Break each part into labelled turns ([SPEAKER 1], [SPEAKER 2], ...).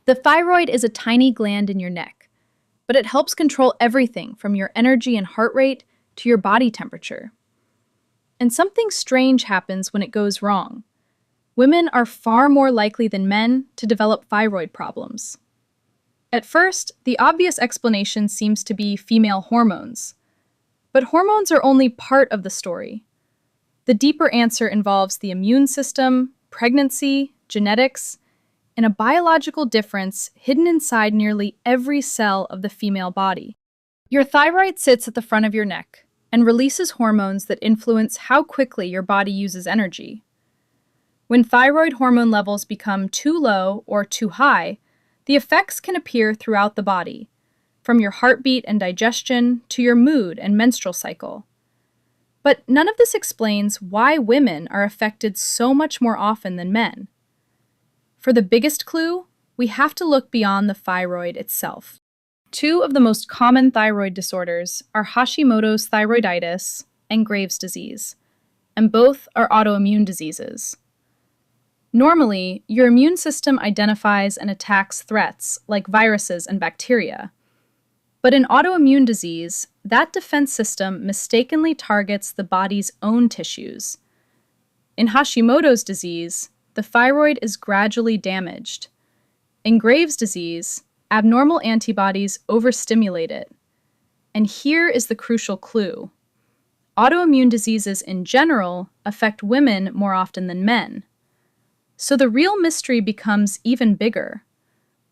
[SPEAKER 1] The thyroid is a tiny gland in your neck, but it helps control everything from your energy and heart rate to your body temperature. And something strange happens when it goes wrong. Women are far more likely than men to develop thyroid problems. At first, the obvious explanation seems to be female hormones. But hormones are only part of the story. The deeper answer involves the immune system, pregnancy, genetics, and a biological difference hidden inside nearly every cell of the female body. Your thyroid sits at the front of your neck and releases hormones that influence how quickly your body uses energy. When thyroid hormone levels become too low or too high, the effects can appear throughout the body, from your heartbeat and digestion to your mood and menstrual cycle. But none of this explains why women are affected so much more often than men. For the biggest clue, we have to look beyond the thyroid itself. Two of the most common thyroid disorders are Hashimoto's thyroiditis and Graves' disease, and both are autoimmune diseases. Normally, your immune system identifies and attacks threats like viruses and bacteria. But in autoimmune disease, that defense system mistakenly targets the body's own tissues. In Hashimoto's disease, the thyroid is gradually damaged. In Graves' disease, abnormal antibodies overstimulate it. And here is the crucial clue. Autoimmune diseases in general affect women more often than men. So the real mystery becomes even bigger.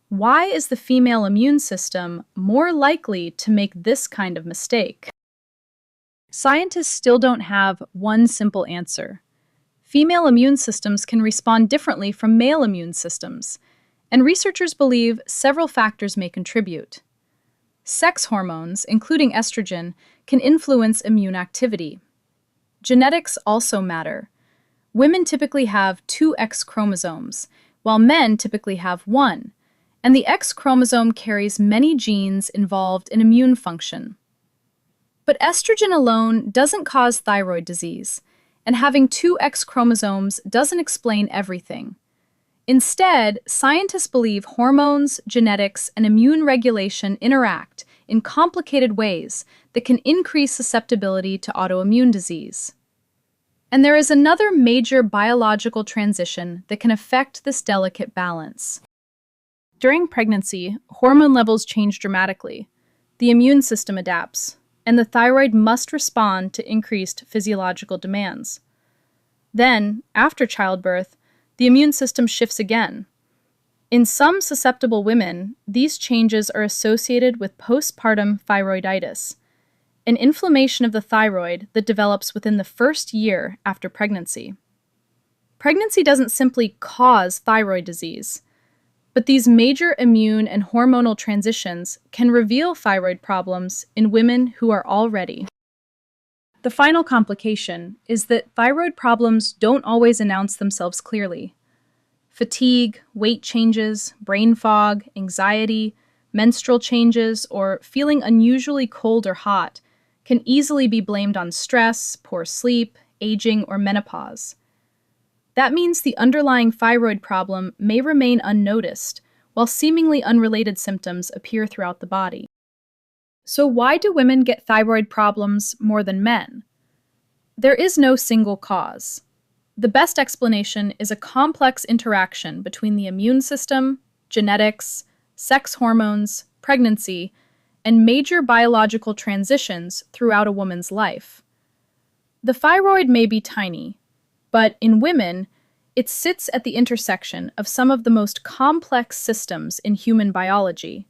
[SPEAKER 1] Why is the female immune system more likely to make this kind of mistake? Scientists still don't have one simple answer. Female immune systems can respond differently from male immune systems, and researchers believe several factors may contribute. Sex hormones, including estrogen, can influence immune activity. Genetics also matter. Women typically have 2 X chromosomes, while men typically have 1, and the X chromosome carries many genes involved in immune function. But estrogen alone doesn't cause thyroid disease, and having 2 X chromosomes doesn't explain everything. Instead, scientists believe hormones, genetics, and immune regulation interact in complicated ways that can increase susceptibility to autoimmune disease. And there is another major biological transition that can affect this delicate balance. During pregnancy, hormone levels change dramatically. The immune system adapts, and the thyroid must respond to increased physiological demands. Then, after childbirth, the immune system shifts again. In some susceptible women, these changes are associated with postpartum thyroiditis, an inflammation of the thyroid that develops within the first year after pregnancy. Pregnancy doesn't simply cause thyroid disease, but these major immune and hormonal transitions can reveal thyroid problems in women who are already. The final complication is that thyroid problems don't always announce themselves clearly. Fatigue, weight changes, brain fog, anxiety, menstrual changes, or feeling unusually cold or hot can easily be blamed on stress, poor sleep, aging, or menopause. That means the underlying thyroid problem may remain unnoticed, while seemingly unrelated symptoms appear throughout the body. So why do women get thyroid problems more than men? There is no single cause. The best explanation is a complex interaction between the immune system, genetics, sex hormones, pregnancy, and major biological transitions throughout a woman's life. The thyroid may be tiny, but in women, it sits at the intersection of some of the most complex systems in human biology.